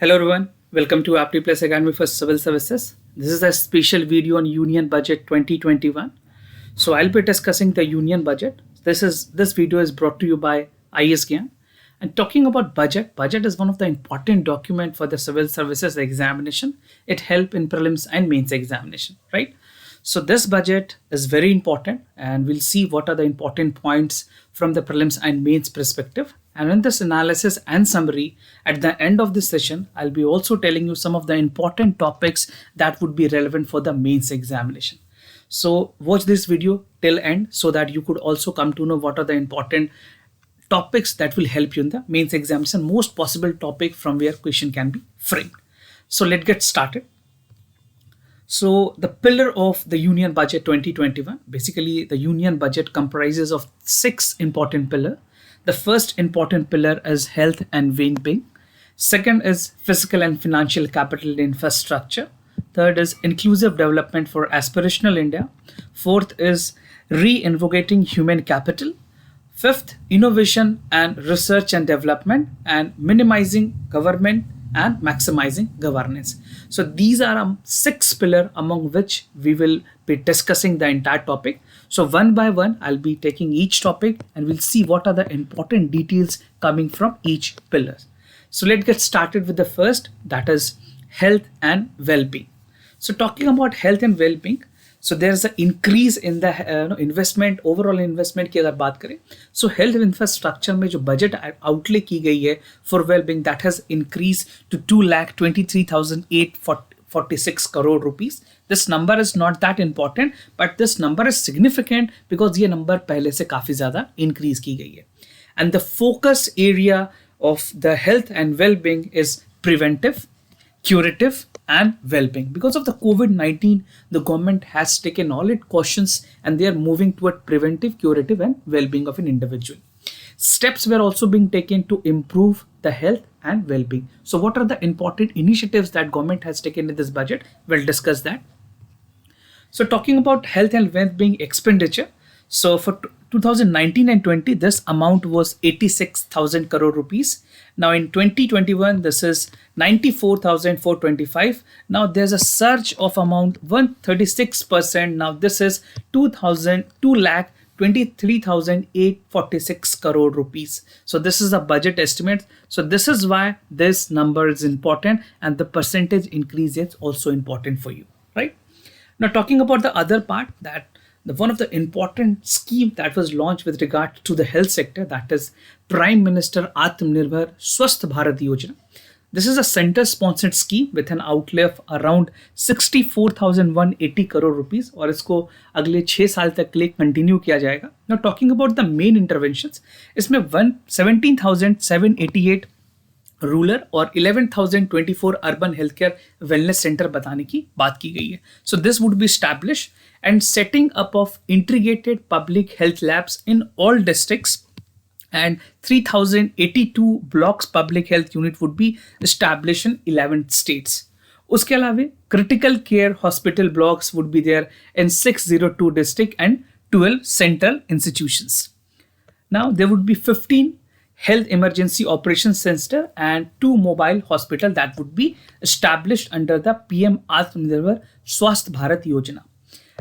Hello everyone, welcome to Apti Plus Academy for Civil Services. This is a special video on Union Budget 2021. So I'll be discussing the Union Budget. This video is brought to you by IS Gyan. And talking about budget is one of the important document for the civil services examination. It helps in prelims and mains examination, right? So this budget is very important and we'll see what are the important points from the prelims and mains perspective. And in this analysis and summary, at the end of this session, I'll be also telling you some of the important topics that would be relevant for the mains examination. So watch this video till end so that you could also come to know what are the important topics that will help you in the mains examination, most possible topic from where question can be framed. So let's get started. So the pillar of the Union Budget 2021, basically the Union Budget comprises of 6 important pillars. The first important pillar is health and well-being. Second is physical and financial capital infrastructure. Third is inclusive development for aspirational India. Fourth is reinvigorating human capital. Fifth, innovation and research and development, and minimizing government and maximizing governance. So these are 6 pillars among which we will be discussing the entire topic. So one by one, I'll be taking each topic and we'll see what are the important details coming from each pillar. So let's get started with the first, that is health and well-being. So talking about health and well-being, so there's an increase in the investment, overall investment की अगर बात करें, so health infrastructure में जो budget outlay की गई है for well-being, that has increased to 2,23,846 crore rupees. This number is not that important, but this number is significant because ये number पहले से काफी ज़्यादा increase की गई है. And the focus area of the health and well-being is preventive, curative, and well-being. Because of the COVID-19, the government has taken all its cautions and they are moving toward preventive, curative, and well-being of an individual. Steps were also being taken to improve the health and well-being. So what are the important initiatives that government has taken in this budget? We'll discuss that. So talking about health and well-being expenditure, so for 2019 and 20, this amount was 86,000 crore rupees. Now in 2021, this is 94,425. Now there's a surge of amount 136%. Now this is 2,23,846 crore rupees. So this is a budget estimate. So this is why this number is important and the percentage increase is also important for you, right? Now talking about the other part, that one of the important scheme that was launched with regard to the health sector, that is Prime Minister Atmanirbhar Swasth Bharat Yojana. This is a center-sponsored scheme with an outlay of around 64,180 crore rupees, और इसको अगले 6 साल तक के लिए continue किया जाएगा. Now talking about the main interventions, इसमें 17,788 रूरल और 11,024 urban health care wellness centre बताने की बात की गई है. So this would B establish and setting up of integrated public health labs in all districts and 3,082 blocks public health unit would be established in 11 states. उसके अलावा critical care hospital blocks would be there in 602 district and 12 central institutions. Now there would be 15 health emergency operations center and 2 mobile hospital that would be established under the PM Atmanirbhar Swasth Bharat Yojana.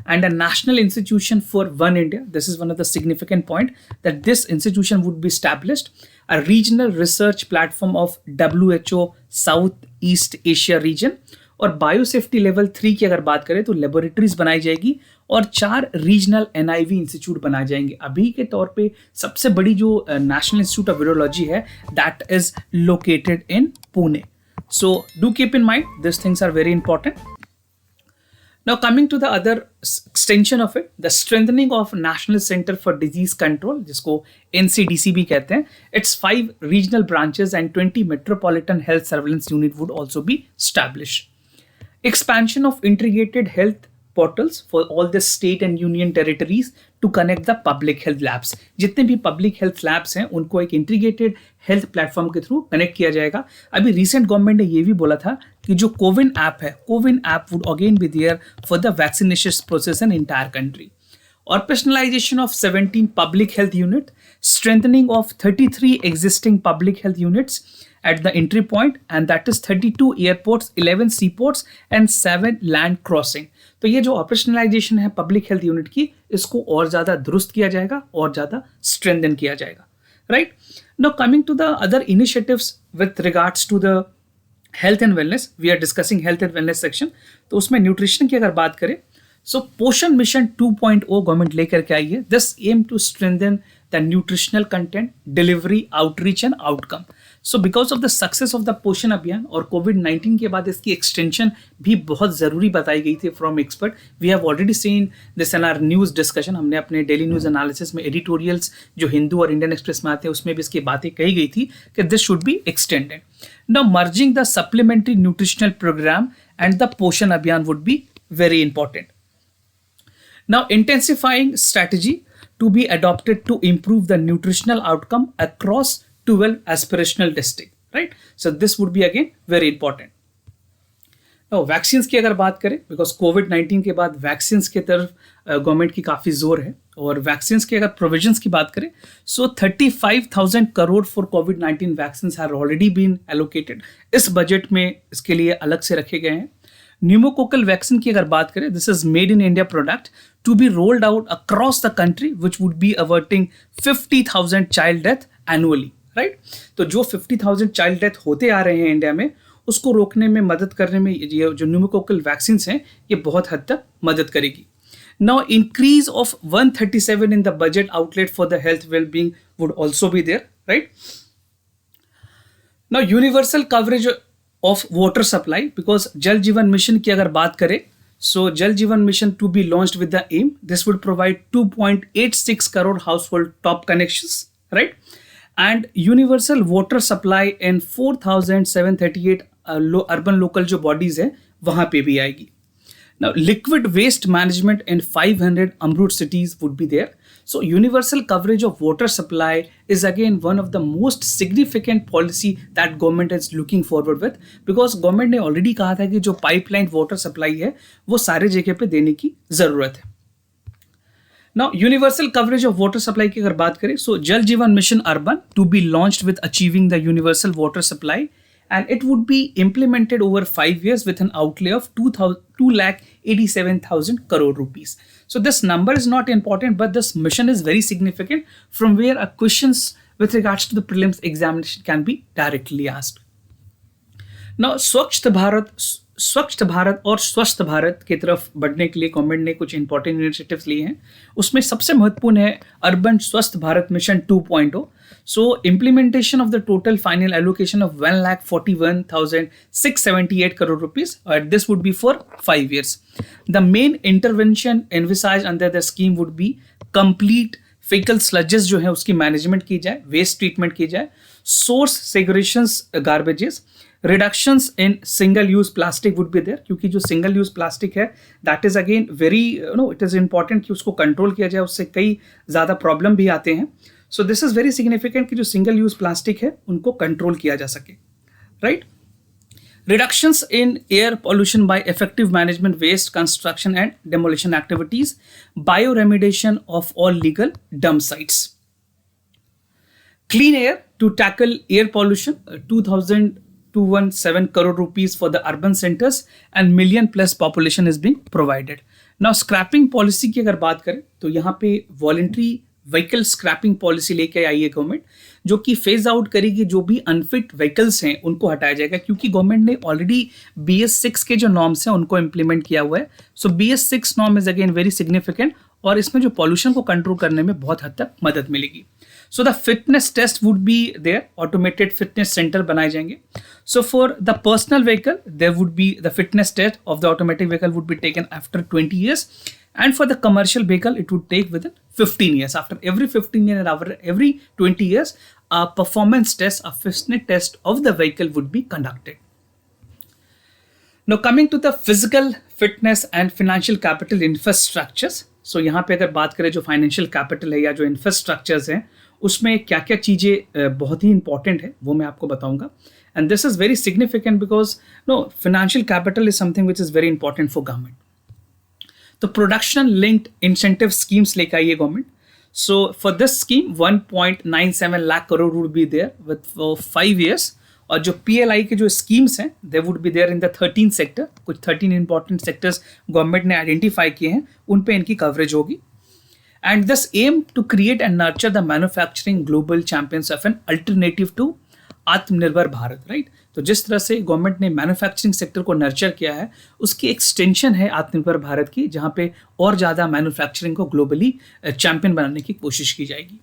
And a national institution for One India. This is one of the significant point, that this institution would be established. A regional research platform of WHO Southeast Asia region. और biosafety level 3 की अगर बात करें तो laboratories बनाई जाएगी और 4 regional NIV institute बनाए जाएंगे. अभी के तौर पे सबसे बड़ी जो नेशनल इंस्टीट्यूट ऑफ वायरोलॉजी है, that is located in Pune. So do keep in mind, this things are very important. Now coming to the other extension of it, the strengthening of National Center for Disease Control, जिसको NCDC भी कहते हैं, its 5 regional branches and 20 metropolitan health surveillance unit would also be established. Expansion of integrated health portals for all the state and union territories to connect the public health labs. जितने भी public health labs हैं उनको एक integrated health platform के through connect किया जाएगा. अभी recent government ने ये भी बोला था कि जो कोविन ऐप है, CoWIN app would again be there for the vaccination process in entire country. Operationalization of 17 public health units, strengthening of 33 existing public health units at the entry point, and that is 32 airports, 11 seaports and 7 land crossing. तो ये जो operationalisation है public health unit की, इसको और ज़्यादा दुरुस्त किया जाएगा और ज़्यादा स्ट्रेंथन किया जाएगा, right. Now coming to the other initiatives with regards to the health and wellness, we are discussing health and wellness section. तो उसमें न्यूट्रिशन की अगर बात करें, सो पोषण मिशन 2.0 गवर्नमेंट लेकर के आई है. This aim to strengthen the nutritional content, delivery, outreach and outcome. So because of the success of the Poshan Abhiyan और कोविड-19 के बाद इसकी एक्सटेंशन भी बहुत ज़रूरी बताई गई थी from expert. We have already seen this in our news discussion. हमने अपने डेली न्यूज़ एनालिसिस में एडिटोरियल्स जो हिंदू और इंडियन एक्सप्रेस में आते हैं उसमें भी इसकी बातें कही गई थी कि this should be extended. Now merging the supplementary nutritional programme and the Poshan Abhiyan would be very important. Now, intensifying strategy to be adopted to improve the nutritional outcome across 12 aspirational districts, right? So this would be again very important. Now, vaccines की अगर बात करें, because COVID-19 के बाद vaccines की तरफ government की काफ़ी जोर है, और वैक्सीन्स की अगर प्रोविजंस की बात करें, so 35,000 crore for COVID-19 vaccines have already been allocated. इस बजट में इसके लिए अलग से रखे गए हैं. न्यूमोकोकल वैक्सीन की अगर बात करें, this is made in India product to be rolled out across the country which would be averting 50,000 child death annually, right. तो जो 50,000 चाइल्ड डेथ होते आ रहे हैं इंडिया में, उसको रोकने में मदद करने में ये जो न्यूमोकोकल वैक्सीन हैं ये बहुत हद तक मदद करेगी. Now, increase of 137 in the budget outlet for the health well-being would also be there, right? Now, universal coverage of water supply, because Jal Jeevan Mission की अगर बात करें, so Jal Jeevan Mission to be launched with the aim, this would provide 2.86 crore household top connections, right? And universal water supply in 4,738 urban local जो bodies है वहाँ पे भी आएगी. Now, liquid waste management in 500 Amrut cities would be there. So, universal coverage of water supply is again one of the most significant policy that government is looking forward with, because government ने already कहा था कि जो pipeline water supply है वो सारे जगह पे देने की ज़रूरत है. Now, universal coverage of water supply की अगर बात करें, so Jal Jeevan Mission Urban to be launched with achieving the universal water supply, and it would be implemented over 5 years with an outlay of 2,87,000 crore rupees. So this number is not important, but this mission is very significant, from where a questions with regards to the prelims examination can be directly asked. Now, स्वच्छ भारत और स्वस्थ भारत की तरफ बढ़ने के लिए government ने कुछ इंपॉर्टेंट इनिशिएटिव्स लिए हैं. उसमें सबसे महत्वपूर्ण है अर्बन स्वस्थ Bharat mission 2.0. So, implementation of the total final allocation of 1,41,678 crore rupees. This would be for 5 years. The main intervention envisaged under the scheme would be complete fecal sludges जो है उसकी मैनेजमेंट की जाए, वेस्ट ट्रीटमेंट की जाए, source segregations garbages, reductions in single use plastic would be there, क्योंकि जो single use plastic है that is again very it is important कि उसको कंट्रोल किया जाए, उससे कई ज़्यादा प्रॉब्लम भी आते हैं. So this is very significant कि जो सिंगल यूज प्लास्टिक है उनको कंट्रोल किया जा सके, right. Reductions in air pollution by effective management waste, construction and demolition activities, bioremediation of all legal dump sites. Clean air to tackle air pollution, 2,217 crore rupees for the urban centers, and million plus population is being provided. Now, scrapping policy की अगर बात करें तो यहाँ पे voluntary vehicle scrapping policy लेके आई है government, जो कि फेज आउट करेगी जो भी अनफिट व्हीकल्स हैं उनको हटाया जाएगा, क्योंकि गवर्नमेंट ने ऑलरेडी BS6 के जो नॉर्म्स हैं उनको इम्प्लीमेंट किया हुआ है. सो BS6 norm is again very significant, और इसमें जो पॉल्यूशन को कंट्रोल करने में बहुत हद तक मदद मिलेगी. So the fitness test would be there, automated fitness centre बनाए जाएंगे. So for the personal vehicle there would be the fitness test of the automatic vehicle would be taken after 20 years. And for the commercial vehicle, it would take within 15 years. After every 15 years and after every 20 years, a performance test, a fitness test of the vehicle would be conducted. Now, coming to the physical fitness and financial capital infrastructures. So, यहाँ पे अगर बात करें जो financial capital है या जो infrastructures हैं, उसमें क्या क्या चीज़ें बहुत ही important है वो मैं आपको बताऊंगा. And this is very significant because financial capital is something which is very important for government. तो प्रोडक्शन लिंक्ड इंसेंटिव स्कीम्स लेकर आई है government. So for this scheme 1.97 lakh crore would be there with for 5 years. और जो PLI के जो schemes हैं they would be there in the 13 sector. कुछ 13 important sectors government ने आइडेंटिफाई किए हैं, उन पे इनकी कवरेज होगी. And this aim to create and nurture the manufacturing global champions of an alternative to आत्मनिर्भर भारत, राइट. तो जिस तरह से गवर्नमेंट ने मैन्युफैक्चरिंग सेक्टर को नर्चर किया है, उसकी एक्सटेंशन है आत्मनिर्भर भारत की, जहां पे और ज़्यादा मैन्युफैक्चरिंग को ग्लोबली चैंपियन बनाने की कोशिश की जाएगी.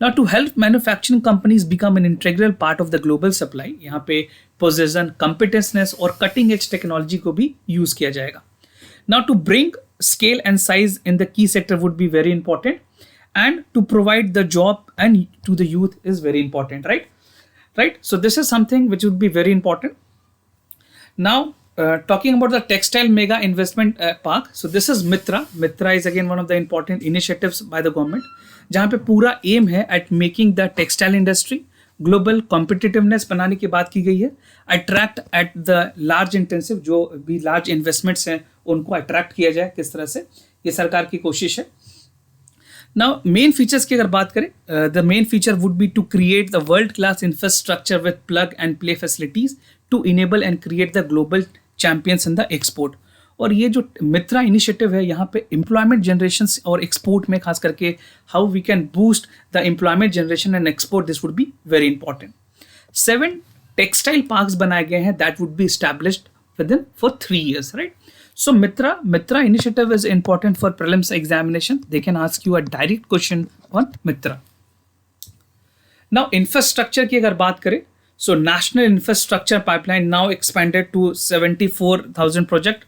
Now to help manufacturing companies become an integral part of the global supply, यहाँ पे पोजीशन, कॉम्पिटेंसनेस और कटिंग एज टेक्नोलॉजी को भी यूज किया जाएगा. Now to bring scale and size in the key sector would be very important, and to provide the job and to the youth is very important, right. So this is something which would be very important. Now talking about the textile mega investment park, so this is Mitra is again one of the important initiatives by the government, जहाँ पे पूरा aim है at making the textile industry global competitiveness बनाने की बात की गई है, attract at the large intensive, जो भी लार्ज इन्वेस्टमेंट्स हैं उनको अट्रैक्ट किया जाए किस तरह से, ये सरकार की कोशिश है. नाउ मेन फीचर्स की अगर बात करें, the main feature would be to create the world class infrastructure with plug and play facilities to enable and create the global champions in the export. और ये जो मित्रा इनिशिएटिव है, यहाँ पे एम्प्लॉयमेंट जनरेशन और एक्सपोर्ट में खास करके how we can boost the employment generation and export, this would be very important. 7 textile parks बनाए गए हैं that would be established within for 3 years, right. So Mitra initiative is important for prelims examination. They can ask you a direct question on Mitra. Now infrastructure की अगर बात करें, so national infrastructure pipeline now expanded to 74,000 project,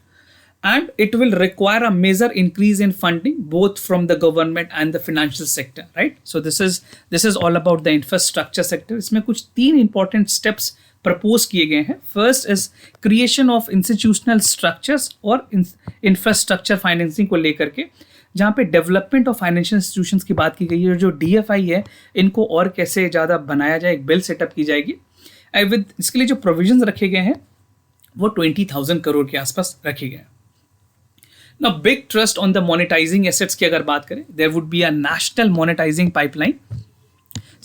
and it will require a major increase in funding both from the government and the financial sector, right. So this is all about the infrastructure sector. इसमें कुछ 3 important steps propose किए गए हैं. First is creation of institutional structures और infrastructure financing को लेकर के, जहाँ पे डेवलपमेंट ऑफ फाइनेंशियल इंस्टीट्यूशंस की बात की गई है. जो DFI है, इनको और कैसे ज़्यादा बनाया जाए, एक बिल सेटअप की जाएगी. विद इसके लिए जो प्रोविजंस रखे गए हैं वो 20,000 करोड़ के आसपास रखे गए हैं. Now, big trust on the monetizing assets की अगर बात करें, there would be a national monetizing pipeline.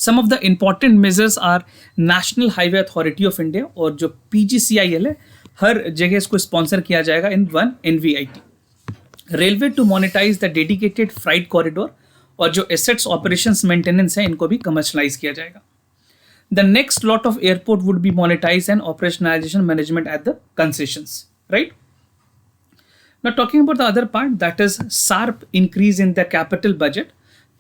Some of the important measures are National Highway Authority of India, और जो PGCIL है, हर जगह इसको स्पॉन्सर किया जाएगा in one NVIT. Railway to monetize the dedicated freight corridor, और जो assets operations maintenance है, इनको भी commercialize किया जाएगा. The next lot of airport would be monetized and operationalization management at the concessions, right? Now talking about the other part, that is sharp increase in the capital budget.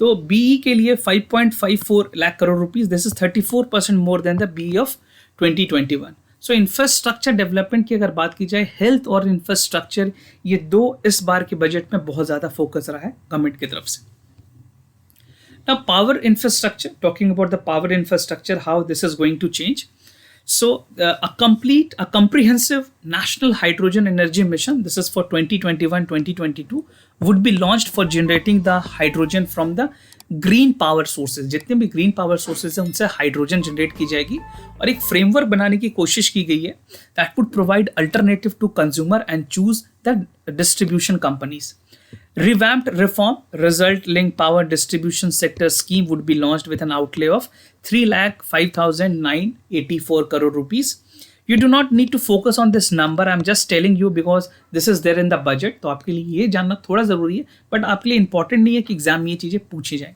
तो BE के लिए 5.54 lakh crore rupees, this is 34% more than the BE of 2021. So infrastructure development की अगर बात की जाए, health और infrastructure, ये 2 इस बार के बजट में बहुत ज़्यादा फोकस रहा है गवर्नमेंट की तरफ से. Now power infrastructure, talking about the power infrastructure, how this is going to change. So a comprehensive national hydrogen energy mission, this is for 2021-2022, would be launched for generating the hydrogen from the green power sources. जितने भी green power sources हैं, उनसे hydrogen generate की जाएगी, और एक framework बनाने की कोशिश की गई है that would provide alternative to consumer and choose the distribution companies. Revamped reform result linked power distribution sector scheme would be launched with an outlay of 3,05,984 crore rupees. You do not need to focus on this number. I'm just telling you because this is there in the budget. तो आपके लिए ये जानना थोड़ा ज़रूरी है, but आपके लिए important नहीं है कि एग्जाम में ये चीज़ें पूछी जाए.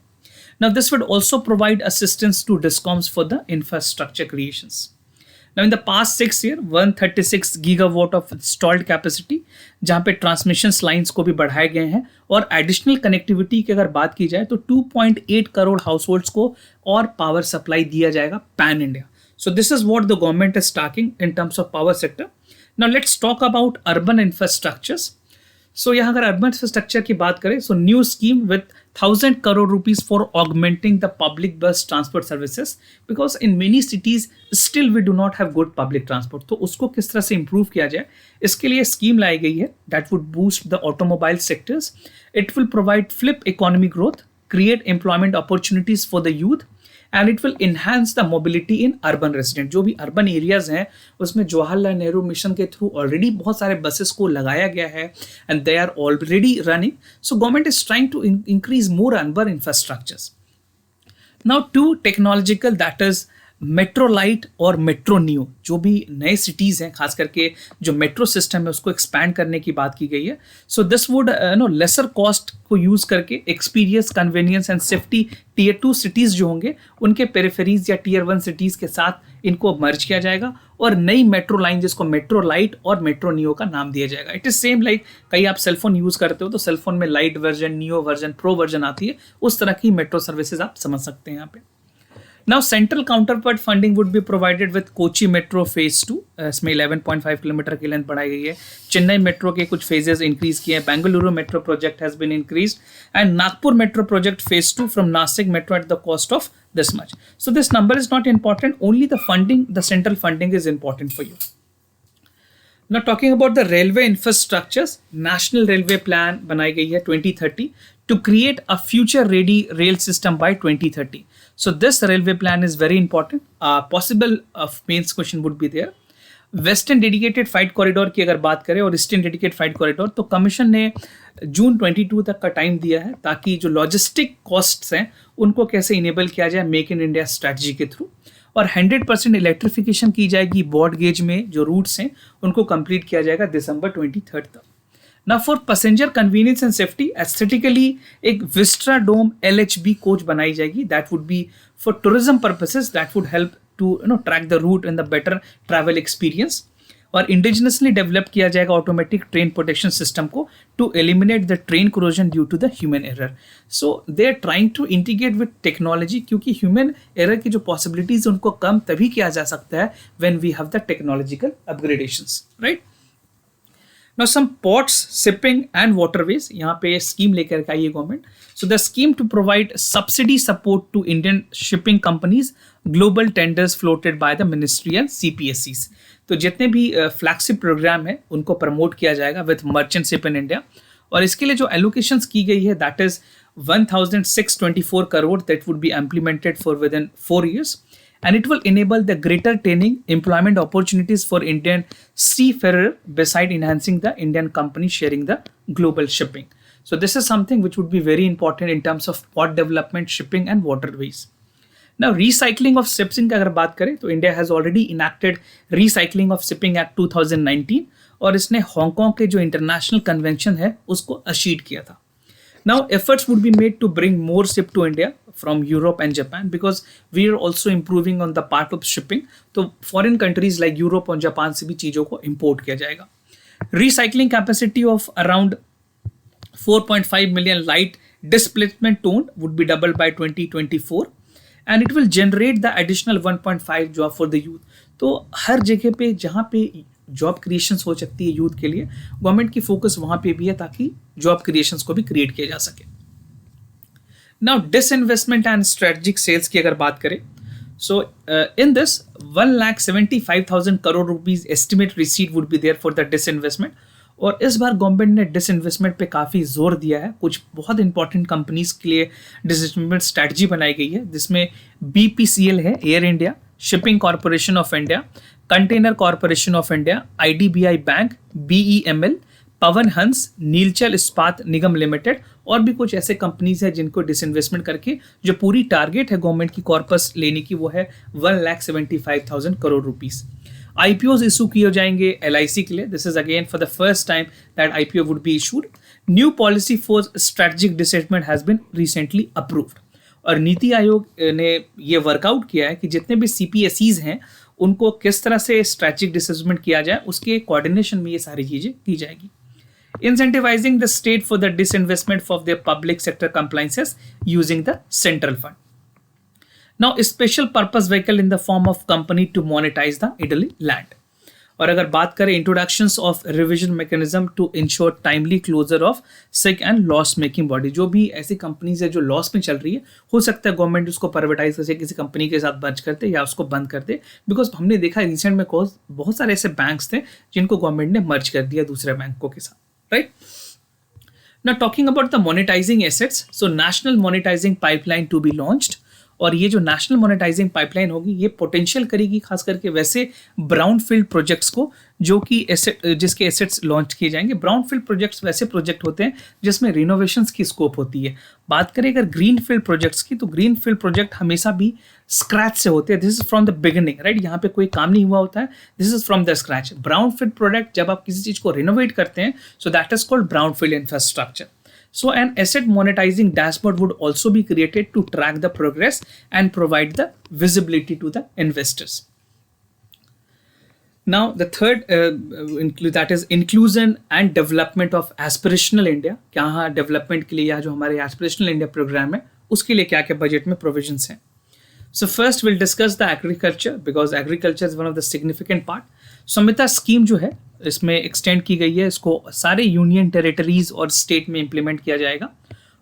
Now this would also provide assistance to DISCOMs for the infrastructure creations. Now in the past 6 years, 136 gigawatt of installed capacity, जहाँ पे ट्रांसमिशन लाइन्स को भी बढ़ाए गए हैं, और एडिशनल कनेक्टिविटी की अगर बात की जाए तो 2.8 करोड़ हाउस होल्ड्स को और पावर सप्लाई दिया जाएगा pan India. So this is what the government is targeting in terms of power sector. Now let's talk about urban infrastructures. So यहाँ अगर अर्बन इंफ्रास्ट्रक्चर की बात करें, so new scheme with 1,000 crore rupees for augmenting the public bus transport services, because in many cities still we do not have good public transport. तो उसको किस तरह से improve किया जाए, इसके लिए स्कीम लाई गई है that would boost the automobile sectors. It will provide flip economy growth, create employment opportunities for the youth, and it will enhance the mobility in urban resident. जो भी अर्बन एरियाज हैं उसमें जवाहरलाल नेहरू मिशन के through already बहुत सारे buses को लगाया गया है and they are already running. So government is trying to increase more urban infrastructures. Now to technological, that is metro lite और मेट्रो नियो। जो भी नए सिटीज़ हैं, खास करके जो मेट्रो सिस्टम है उसको एक्सपैंड करने की बात की गई है। So this would lesser cost को यूज़ करके experience, convenience and safety tier 2 cities जो होंगे उनके पेरिफेरीज या टियर 1 सिटीज़ के साथ इनको मर्ज किया जाएगा और नई मेट्रो लाइन जिसको मेट्रो लाइट और मेट्रो नियो का नाम दिया जाएगा। इट इज़ सेम लाइक कई आप सेलफोन यूज़ करते हो तो सेलफोन में light version, neo version, pro version आती है, उस तरह की मेट्रो सर्विसेज आप समझ सकते हैं यहाँ पे। Now central counterpart funding would be provided with Kochi Metro Phase 2, इसमें 11.5 किलोमीटर की लेंथ बढ़ाई गई है। चेन्नई मेट्रो के कुछ फेजेस इंक्रीज किए हैं। Bengaluru metro project has been increased and Nagpur metro project phase 2 from Nashik metro at the cost of this much. So this number is not important, only the funding, the central funding is important for you. Now talking about the railway infrastructures, National Railway Plan बनाई गई है 2030 to create a future ready rail system by 2030. So this railway plan is very important. Possible mains question would be there. Western dedicated fight corridor की अगर बात करें और eastern dedicated fight corridor, तो commission ने जून 22 तक का टाइम दिया है ताकि जो लॉजिस्टिक कॉस्ट्स हैं उनको कैसे इनेबल किया जाए मेक इन इंडिया स्ट्रैटेजी के थ्रू, और 100% इलेक्ट्रिफिकेशन की जाएगी। ब्रॉड गेज में जो रूट्स हैं उनको कंप्लीट किया जाएगा दिसंबर 23 तक। ना for passenger convenience and safety, aesthetically एक विस्ट्रा डोम LHB कोच बनाई जाएगी। That would be for tourism purposes, that would help to track the route and the better travel experience. और इंडिजिनसली डेवलप किया जाएगा ऑटोमेटिक ट्रेन प्रोटेक्शन सिस्टम को to eliminate the train collision due to the human error. So they are trying to integrate with technology, क्योंकि human error की जो possibilities उनको कम तभी किया जा सकता है when we have the technological upgradations, right. Now some ports, shipping and waterways, यहाँ पे स्कीम लेकर के आई है government. So the scheme to provide subsidy support to Indian shipping companies, global tenders floated by the ministry and CPSEs। तो जितने भी flagship programme है उनको प्रमोट किया जाएगा विथ मर्चेंटशिप इन इंडिया, और इसके लिए जो एलोकेशंस की गई है that is 1624 crore that would be implemented for with in 4 years. And it will enable the greater training, employment opportunities for Indian seafarer beside enhancing the Indian company sharing the global shipping. So this is something which would be very important in terms of port development, shipping and waterways. Now recycling of shipping की अगर बात करें तो India has already enacted Recycling of Shipping Act 2019 और इसने Hong Kong के जो international convention है उसको अशीड किया था। Now efforts would be made to bring more ship to India from Europe and Japan because we are also improving on the part of shipping. तो foreign countries like Europe और Japan से भी चीज़ों को import किया जाएगा। Recycling capacity of around 4.5 million light displacement ton would be doubled by 2024 and it will generate the additional 1.5 job for the youth. तो हर जगह पे जहाँ पे जॉब क्रिएशंस हो सकती है यूथ के लिए, गवर्नमेंट की फोकस वहां पे भी है ताकि जॉब क्रिएशंस को भी क्रिएट किया जा सके। Now disinvestment and strategic sales की अगर बात करें, so in this 1,75,000 crore rupees estimate receipt would be there for the disinvestment, और इस बार गवर्नमेंट ने डिसइन्वेस्टमेंट पे काफ़ी जोर दिया है। कुछ बहुत इंपॉर्टेंट कंपनीज के लिए डिसइन्वेस्टमेंट स्ट्रैटेजी बनाई गई है जिसमें BPCL है, air India, shipping corporation of India, container corporation of India, IDBI bank, BEML, Pawan Hans, नीलचल इस्पात निगम लिमिटेड, और भी कुछ ऐसे कंपनीज हैं जिनको डिसइन्वेस्टमेंट करके जो पूरी टारगेट है गवर्नमेंट की कॉर्पस लेने की वो है 1,75,000 करोड़ रुपीस। IPOs इशू किए जाएंगे LIC के लिए। This is again for the first time that IPO would be issued. New policy for strategic disinvestment has been recently approved, और नीति आयोग ने ये वर्कआउट किया है कि जितने भी CPSEs हैं उनको किस तरह से स्ट्रेटेजिक डिसेसमेंट किया जाए, उसके कोऑर्डिनेशन में ये सारी चीजें की जाएगी। Incentivizing the state for the disinvestment of their public sector compliances using the central fund. Now, a special purpose vehicle in the form of company to monetize the idle land. और अगर बात करें introductions of revision mechanism to ensure timely closure of sick and loss making body, जो भी ऐसी companies है जो loss में चल रही है, हो सकता है गवर्नमेंट उसको प्राइवेटाइज करके किसी कंपनी के साथ मर्ज करते या उसको बंद कर दे, बिकॉज हमने देखा रिसेंट में बहुत सारे ऐसे बैंक्स थे जिनको गवर्नमेंट ने मर्ज कर दिया दूसरे बैंकों के साथ, right. Now talking about the monetizing assets, so national monetizing pipeline to be launched, और ये जो नेशनल मोनेटाइजिंग पाइपलाइन होगी ये पोटेंशियल करेगी खास करके वैसे ब्राउन फील्ड प्रोजेक्ट्स को जो कि एसेट जिसके एसेट्स लॉन्च किए जाएंगे। ब्राउन फील्ड प्रोजेक्ट्स वैसे प्रोजेक्ट होते हैं जिसमें रिनोवेशंस की स्कोप होती है। बात करें अगर ग्रीन फील्ड प्रोजेक्ट्स की, तो ग्रीन फील्ड प्रोजेक्ट हमेशा भी स्क्रैच से होते हैं। This is from the beginning, right, यहाँ पे कोई काम नहीं हुआ होता है, this is from the scratch. Brown field project जब आप किसी चीज को रिनोवेट करते हैं, so that is called brown field infrastructure. So an asset monetizing dashboard would also be created to track the progress and provide the visibility to the investors. Now the third that is inclusion and development of aspirational India. क्या development के लिए या जो हमारे aspirational India programme है उसके लिए क्या क्या बजट में प्रोविजंस हैं। So first we'll discuss the agriculture because agriculture is one of the significant part. समृता स्कीम जो है इसमें एक्सटेंड की गई है, इसको सारे यूनियन टेरिटरीज और स्टेट में इंप्लीमेंट किया जाएगा।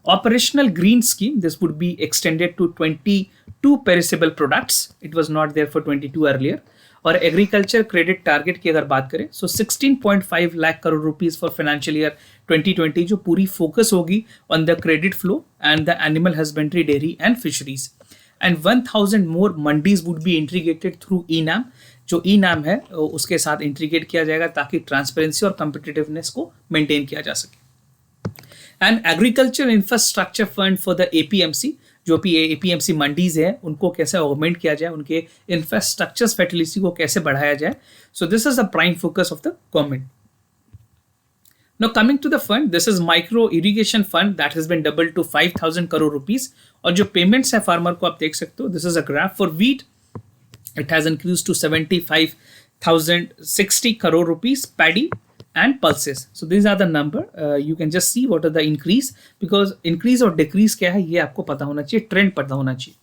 Operational green scheme, this would be extended to 22 perishable products, it was not there for 22 earlier. और एग्रीकल्चर क्रेडिट टारगेट की अगर बात करें, so 16.5 lakh crore rupees for financial year 2020, जो पूरी फोकस होगी on the credit flow and the animal husbandry, dairy and fisheries. And 1000 more mandis would be integrated through e-NAM, जो ई-नाम है उसके साथ इंटीग्रेट किया जाएगा ताकि ट्रांसपेरेंसी और कम्पिटिटिवनेस को मेंटेन किया जा सके। And agriculture infrastructure fund for the APMC, जो भी एपीएमसी मंडीज है उनको कैसे ऑगमेंट किया जाए, उनके इंफ्रास्ट्रक्चर फैसिलिटी को कैसे बढ़ाया जाए। सो this is the prime focus of the government. Now coming to the fund, this is micro irrigation fund that has been doubled to 5,000 crore rupees. और जो पेमेंट्स है फार्मर को आप देख सकते हो, this is a graph for wheat, it has increase to 75,060 crore rupees, paddy and pulses. So these are the number. You can just see what are the increase, because increase और decrease क्या है ये आपको पता होना चाहिए, trend पता होना चाहिए।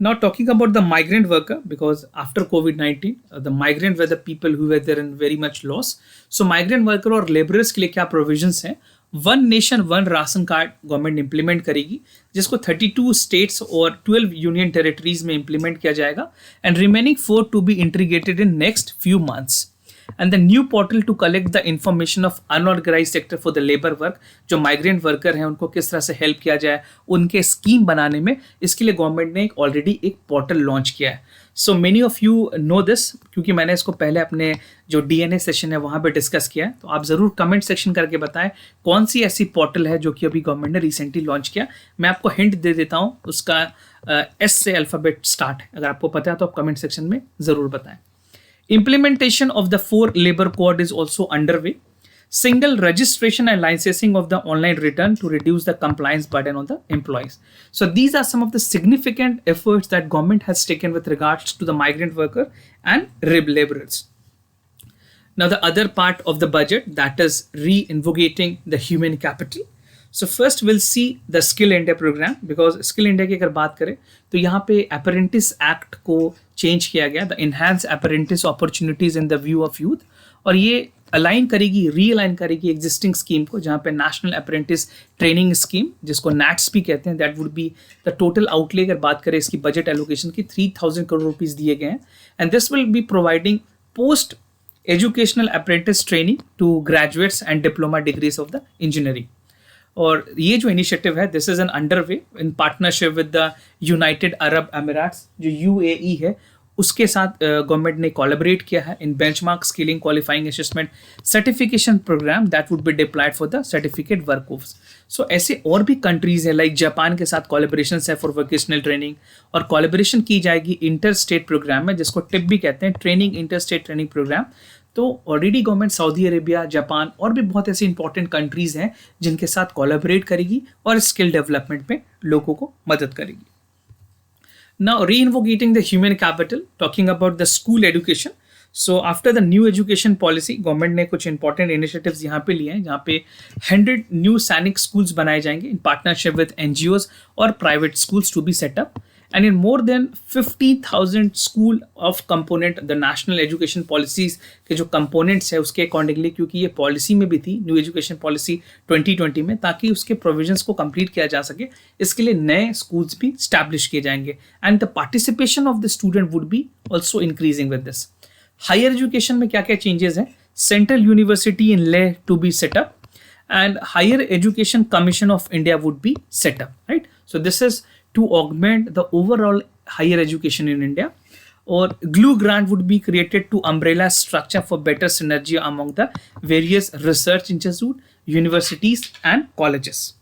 Now talking about the migrant worker, because after COVID-19, the migrant were the people who were there in very much loss. So migrant worker और laborers के लिए क्या provisions हैं? One nation one ration card government implement करेगी, जिसको 32 states और 12 union territories में implement किया जाएगा, and remaining 4 to be integrated in next few months. And the new portal to collect the information of unorganised sector for the labour work, जो migrant worker हैं उनको किस तरह से हेल्प किया जाए उनके स्कीम बनाने में, इसके लिए गवर्नमेंट ने ऑलरेडी एक पोर्टल लॉन्च किया है। So many of you know this, क्योंकि मैंने इसको पहले अपने जो डीएनए सेशन है वहाँ पे डिस्कस किया है। तो आप ज़रूर कमेंट सेक्शन करके बताएं कौन सी ऐसी पोर्टल है जो कि अभी गवर्नमेंट ने रिसेंटली लॉन्च किया। मैं आपको हिंट दे देता हूँ, उसका एस से अल्फ़ाबेट स्टार्ट है, अगर आपको पता है तो आप कमेंट सेक्शन में ज़रूर बताएं। Implementation of the 4 labor code is also underway. Single registration and licensing of the online return to reduce the compliance burden on the employees. So these are some of the significant efforts that government has taken with regards to the migrant worker and laborers. Now the other part of the budget, that is reinvocating the human capital. So first we'll see the Skill India program, because Skill India की अगर बात करें तो यहाँ पे apprentice act को change किया गया, the enhance apprentice opportunities in the view of youth, और ये अलाइन करेगी, रीअलाइन करेगी एग्जिस्टिंग स्कीम को, जहाँ पे नेशनल अप्रेंटिस ट्रेनिंग स्कीम, जिसको नैट्स भी कहते हैं, that would be the total outlay अगर बात करें इसकी बजट एलोकेशन की 3,000 करोड़ रुपीज दिए गए हैं, and this will be providing post educational apprentice training to graduates and diploma degrees of the engineering. और ये जो इनिशिएटिव है, this is an underway in partnership with the United Arab Emirates, जो UAE है, उसके साथ गवर्नमेंट ने collaborate किया है in benchmark skilling qualifying assessment certification program that would be deployed for the certificate workforce. So ऐसे और भी कंट्रीज है, लाइक जापान के साथ कोलैबोरेशन है फॉर वोकेशनल ट्रेनिंग, और कोलैबोरेशन की जाएगी इंटर स्टेट प्रोग्राम में, जिसको टिप भी कहते हैं, training inter state training program. तो already government Saudi Arabia, Japan और भी बहुत ऐसी इंपॉर्टेंट कंट्रीज हैं जिनके साथ कोलैबोरेट करेगी और स्किल डेवलपमेंट में लोगों को मदद करेगी। Now reinvocating the human capital, talking about the school education. So after the new education policy, government ने कुछ इंपॉर्टेंट इनिशिएटिव्स यहाँ पे लिए हैं, जहाँ पे 100 न्यू सैनिक स्कूल्स बनाए जाएंगे इन पार्टनरशिप विद एनजीओज और private schools to be set up, and in more than 50,000 school of component the national education policies के जो components है उसके accordingly, क्योंकि ये policy में भी थी, new education policy 2020 में, ताकि उसके provisions को complete किया जा सके, इसके लिए नए schools भी establish किए जाएंगे, and the participation of the student would be also increasing with this. Higher education में क्या क्या changes हैं? Central University in Leh to be set up, and Higher Education Commission of India would be set up, right? So this is to augment the overall higher education in India. Or glue grant would be created to umbrella structure for better synergy among the various research institutes, universities and colleges.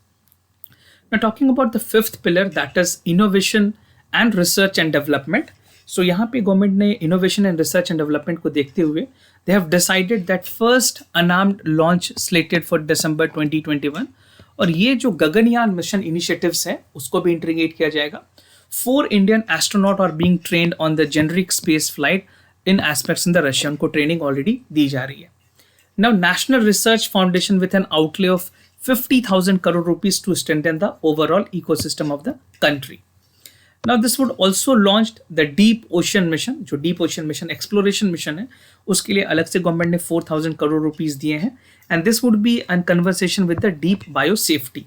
Now talking about the fifth pillar, that is innovation and research and development. So यहाँ पे government ने innovation and research and development को देखते हुए they have decided that first unarmed launch slated for December 2021 और ये जो Gaganyaan mission initiatives हैं उसको भी इंटीग्रेट किया जाएगा. 4 Indian astronaut are being trained on the generic space flight in aspects in the Russia. उनको ट्रेनिंग ऑलरेडी दी जा रही है. Now, National Research Foundation with an outlay of 50,000 crore rupees to strengthen the overall ecosystem of the country. Now, this would also launch the Deep Ocean Mission. जो Deep Ocean Mission Exploration Mission है, उसके लिए अलग से government ने 4,000 crore rupees दिए हैं. And this would be in conversation with the Deep Biosafety.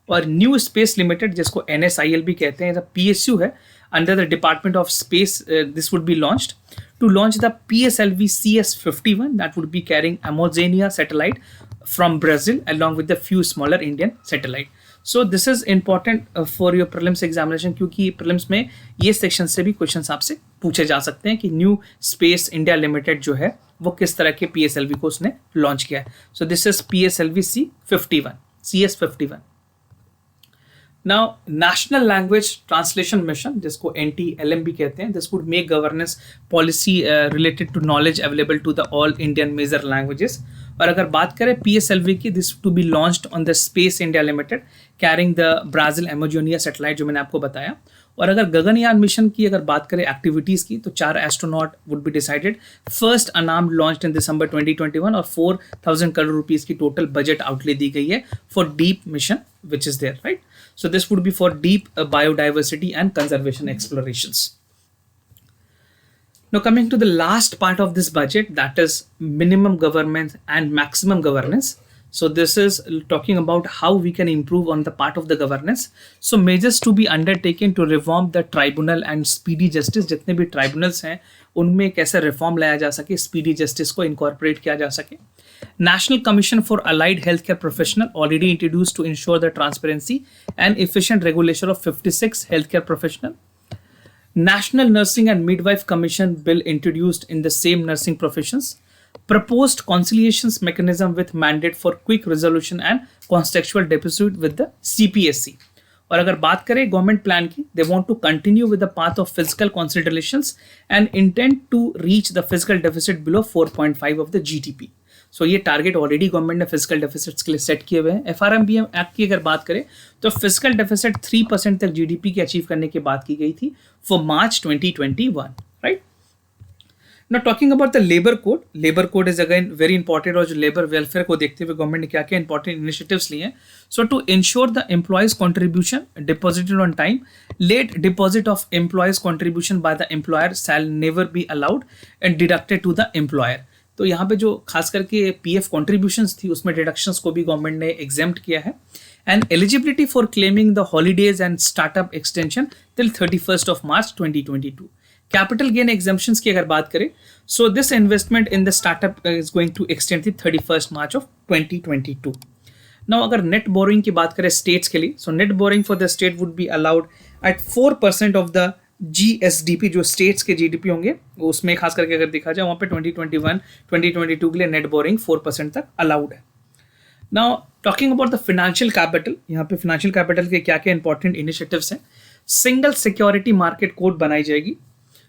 और न्यू स्पेस लिमिटेड जिसको NSIL भी कहते हैं, PSU है, under the Department of Space, this would be launched to launch the PSLV CS-51 that would be carrying Amazonia satellite from Brazil along with the few smaller Indian satellite. So this is important for your prelims examination क्योंकि prelims में ये section से भी questions आपसे पूछे जा सकते हैं कि न्यू स्पेस इंडिया लिमिटेड जो है वो किस तरह के PSLV को उसने लॉन्च किया है. So this is PSLV CS-51. Now, National Language Translation Mission, जिसको NTLM भी कहते हैं, this would make governance policy related to knowledge available to the all Indian major languages. और अगर बात करें PSLV की, this to be launched on the Space India Limited, carrying the Brazil Amazonia satellite जो मैंने आपको बताया. और अगर गगनयान मिशन की अगर बात करें एक्टिविटीज की तो 4 astronaut would be decided. First unmanned launched in December 2021 और 4,000 करोड़ रुपीस की टोटल बजट आउटले दी गई है for deep mission which is there, right. So this would be for deep biodiversity and conservation explorations. Now coming to the last part of this budget, that is minimum government and maximum governance. So this is talking about how we can improve on the part of the governance. So measures to be undertaken to reform the tribunal and speedy justice. जितने भी tribunals हैं उनमें कैसे reform लाया जा सके, speedy justice को incorporate किया जा सके. National Commission for Allied Healthcare Professional already introduced to ensure the transparency and efficient regulation of 56 healthcare professional. National Nursing and Midwife Commission bill introduced in the same nursing professions. Proposed conciliations mechanism with mandate for quick resolution and contextual dispute with the CPSC. और अगर बात करें government plan की, they want to continue with the path of fiscal consolidations and intend to reach the fiscal deficit below 4.5 of the GDP. सो ये target already government ने physical deficits के लिए set किए हुए हैं. FRMBM एक्ट की अगर बात करें तो फिजिकल डेफिसिट 3% तक GDP की अचीव करने की बात की गई थी for March 2021, right. Now talking about the labour code is again very important. और जो लेबर वेलफेयर को देखते हुए गवर्नमेंट ने क्या क्या इंपॉर्टेंट इनिशिएटिव्स लिए हैं. So to ensure the employees contribution deposited on time, late deposit of employees contribution by the employer shall never be allowed and deducted to the employer. तो यहाँ पे जो खास करके PF कॉन्ट्रीब्यूशंस थी उसमें डिडक्शंस को भी गवर्नमेंट ने एग्जेम्प्ट किया है. And eligibility for claiming the holidays and startup extension till 31st of March 2022. Capital gain exemptions की अगर बात करें, so this investment in the startup is going to extend till 31st March of 2022. Now अगर net borrowing की बात करें states के लिए, so net borrowing for the state would be allowed at 4% of the GSDP. जो states के GDP होंगे उसमें खास करके अगर देखा जाए वहाँ पे 2021-2022 के लिए नेट बोरिंग 4% तक अलाउड है. Now talking about the financial capital, यहाँ पे फाइनेंशियल कैपिटल के क्या क्या इंपॉर्टेंट इनिशिएटिव्स हैं. सिंगल सिक्योरिटी मार्केट कोड बनाई जाएगी.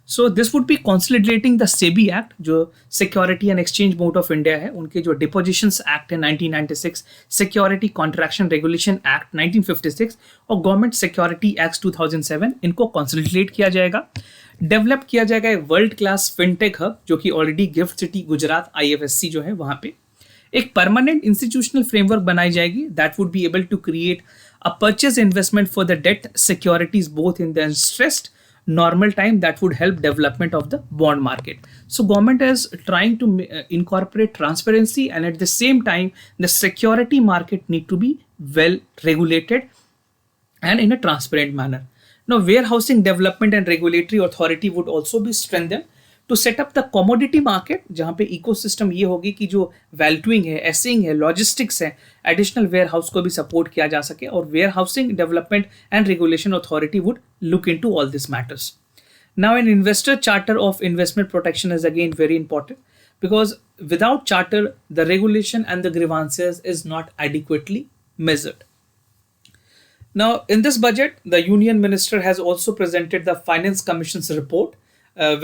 So this would be consolidating the SEBI act, जो security and exchange board of India है, उनके जो डिपोजिशंस एक्ट है 1996, सिक्योरिटी कॉन्ट्रैक्शन रेगुलेशन एक्ट 1956 और गवर्नमेंट सिक्योरिटी एक्ट 2007, इनको कंसोलिडेट किया जाएगा. डेवलप किया जाएगा एक वर्ल्ड क्लास फिनटेक हब जो कि already gift city Gujarat IFSC जो है वहाँ पे. एक परमानेंट इंस्टीट्यूशनल फ्रेमवर्क बनाई जाएगी that would be able to create a purchase investment for the debt securities both in the stressed normal time that would help development of the bond market. So government is trying to incorporate transparency and at the same time the security market need to be well regulated and in a transparent manner. Now warehousing development and regulatory authority would also be strengthened to set up the commodity market, जहाँ पे ecosystem ये होगी कि जो valuing है, एसिंग है, logistics है, additional ware house को भी सपोर्ट किया जा सके, और warehousing development and regulation authority would look into all this matters. Now, an investor charter of investment protection is again very important, because without charter, the regulation and the grievances is not adequately measured. Now, in this budget, the Union Minister has also presented the Finance Commission's report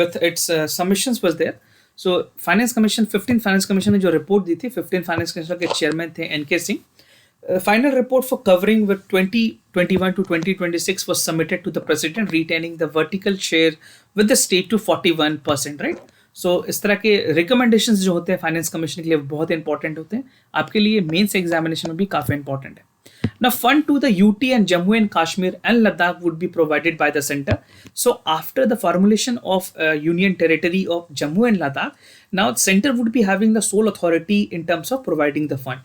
with its submissions was there. So, Finance Commission, 15th Finance Commission ने जो report दी थी, 15th Finance Commission के chairman थे NK Singh. Final report for covering with 2021 to 2026 was submitted to the president, retaining the vertical share with the state to 41%, right? So इस तरह के recommendations जो होते हैं फाइनेंस कमीशन के लिए बहुत इंपॉर्टेंट होते हैं, आपके लिए मेंस एग्जामिनेशन में भी काफी इंपॉर्टेंट है. Now, fund to the UT and Jammu and Kashmir and Ladakh would be provided by the center. So after the formulation of Union Territory of Jammu and Ladakh, now the center would be having the sole authority in terms of providing the fund.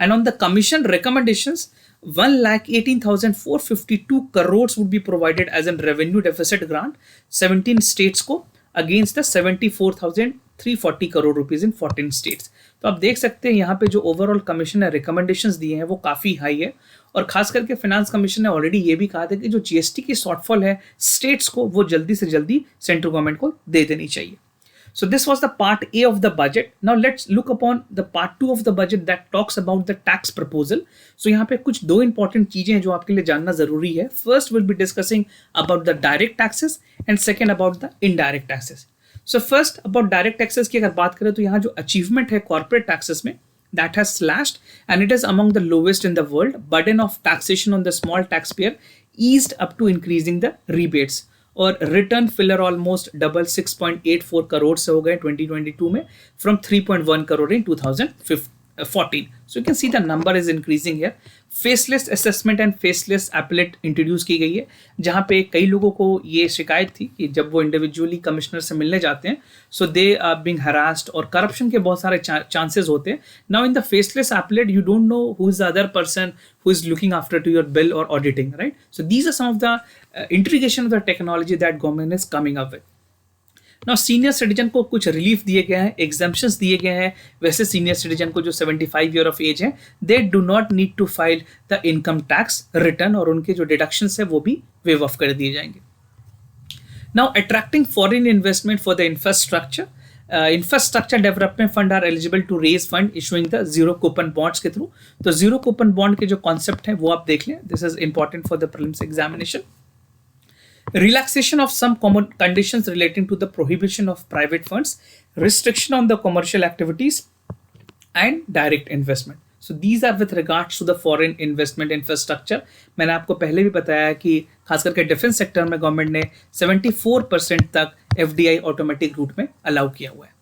And on the commission recommendations, 1,18,452 crores would be provided as a revenue deficit grant, 17 states को, against the 74,340 crore rupees in 14 states. तो आप देख सकते हैं यहाँ पे जो overall commission ने रिकमेंडेशंस दिए हैं वो काफ़ी हाई है, और खास करके फाइनेंस कमीशन ने ऑलरेडी ये भी कहा था कि जो जीएसटी की शॉर्टफॉल है स्टेट्स को, वो जल्दी से जल्दी सेंट्रल गवर्नमेंट को दे देनी चाहिए. So this was the part A of the budget. Now let's look upon the part 2 of the budget that talks about the tax proposal. So यहाँ पे कुछ दो important चीजें हैं जो आपके लिए जानना जरूरी है. First we'll be discussing about the direct taxes and second about the indirect taxes. So first about direct taxes की अगर बात करें तो यहाँ जो achievement है corporate taxes में, that has slashed and it is among the lowest in the world. Burden of taxation on the small taxpayer eased up to increasing the rebates. और return filer almost double 6.84 crore से हो गए 2022 में from 3.1 crore in 2014. So you can see the number is increasing here. Faceless assessment and faceless appellate introduce की गई है, जहाँ पे कई लोगों को ये शिकायत थी कि जब वो इंडिविजुअली कमिश्नर से मिलने जाते हैं so they are being harassed और करप्शन के बहुत सारे चांसेस होते हैं. Now in the faceless appellate you don't know who is the other person who is looking after to your bill or auditing, right? So these are some of the integration of the technology that government is coming up with. Now senior citizen को कुछ relief दिए गए हैं, exemptions दिए गए हैं. वैसे senior citizen को जो 75 year of age है, they do not need to file the income tax return, और उनके जो deductions है वो भी waive off कर दिए जाएंगे. Now attracting foreign investment for the infrastructure. Infrastructure development fund are eligible to raise fund issuing the zero coupon bonds के थ्रू. तो zero coupon bond के जो concept है वो आप देख लें. This is important for the prelims examination. Relaxation of some common conditions relating to the prohibition of private funds, restriction on the commercial activities, and direct investment. So these are with regards to the foreign investment infrastructure. मैंने आपको पहले भी बताया कि खास करके defence sector में government ने 74% तक FDI ऑटोमेटिक रूट में अलाउ किया हुआ है.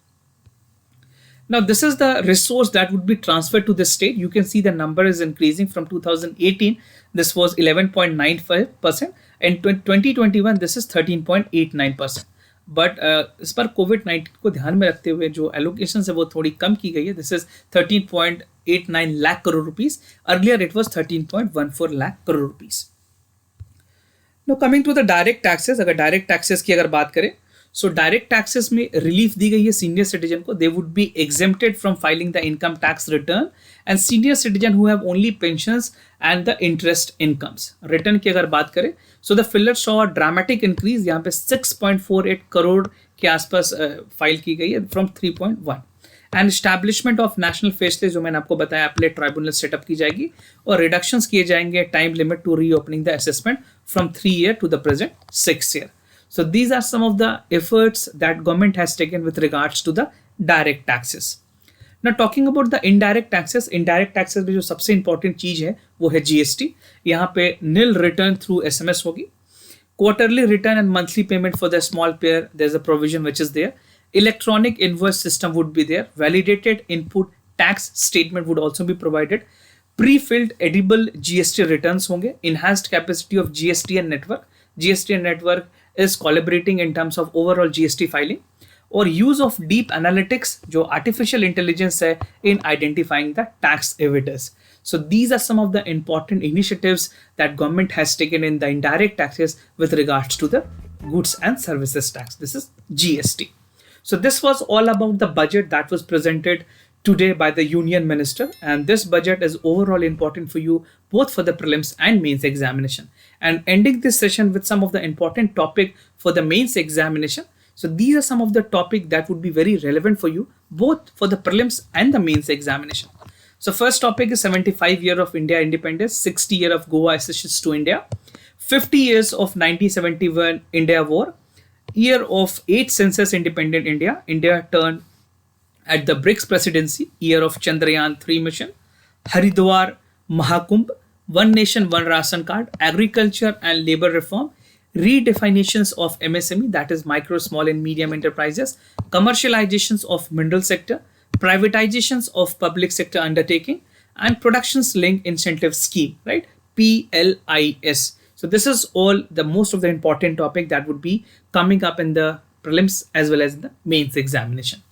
Now this is the resource that would be transferred to the state. You can see the number is increasing from 2018. This was 11.95%, and 2021 this is 13.89%. But इस पर कोविड-19 को ध्यान में रखते हुए जो एलोकेशन है वो थोड़ी कम की गई है. This is 13.89 lakh crore rupees. Earlier it was 13.14 lakh crore rupees. No coming to the direct taxes. अगर डायरेक्ट टैक्सेस की अगर बात करें सो डायरेक्ट टैक्सेस में रिलीफ दी गई है सीनियर सिटीजन को. They would be exempted from filing the income tax return, and senior citizen who have only pensions and the interest incomes. Return की अगर बात करें so the filler show dramatic increase. यहाँ पे 6.48 करोड़ के आसपास फाइल की गई है from 3.1. And establishment of national faceless जो मैंने आपको बताया अपलेट ट्राइब्यूनल सेटअप की जाएगी, और रिडक्शंस किए जाएंगे time limit to reopening the assessment from 3 year to the present 6 year. So these are some of the efforts that government has taken with regards to the direct taxes. Now talking about the indirect taxes में जो सबसे important चीज है वो है GST. यहाँ पे nil return through SMS होगी. Quarterly return and monthly payment for the small payer, there's a provision which is there. Electronic invoice system would be there. Validated input tax statement would also be provided. Pre-filled edible GST returns होंगे. Enhanced capacity of GST and network. GST and network is collaborating in terms of overall GST filing, or use of deep analytics जो artificial intelligence है in identifying the tax evaders. So these are some of the important initiatives that government has taken in the indirect taxes with regards to the goods and services tax. This is GST. So this was all about the budget that was presented today by the union minister, and this budget is overall important for you both for the prelims and mains examination. And ending this session with some of the important topic for the mains examination. So these are some of the topic that would be very relevant for you both for the prelims and the mains examination. So first topic is 75 year of India independence, 60 year of Goa accessions to India, 50 years of 1971 India war, year of 8th census independent India, India turned at the BRICS presidency, year of Chandrayaan 3 mission, Haridwar Mahakumbh, One Nation, One Ration Card, agriculture and labor reform, redefinitions of MSME, that is micro, small and medium enterprises, commercializations of mineral sector, privatizations of public sector undertaking, and productions linked incentive scheme, right? PLIS. So this is all the most of the important topic that would be coming up in the prelims as well as the mains examination.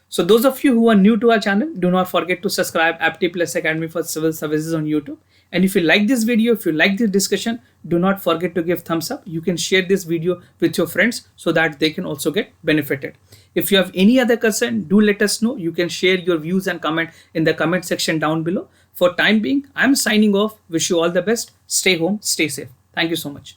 So those of you who are new to our channel, do not forget to subscribe Apti Plus Academy for Civil Services on YouTube. And if you like this video, if you like this discussion, do not forget to give thumbs up. You can share this video with your friends so that they can also get benefited. If you have any other concern, do let us know. You can share your views and comment in the comment section down below. For time being, I'm signing off. Wish you all the best. Stay home, stay safe. Thank you so much.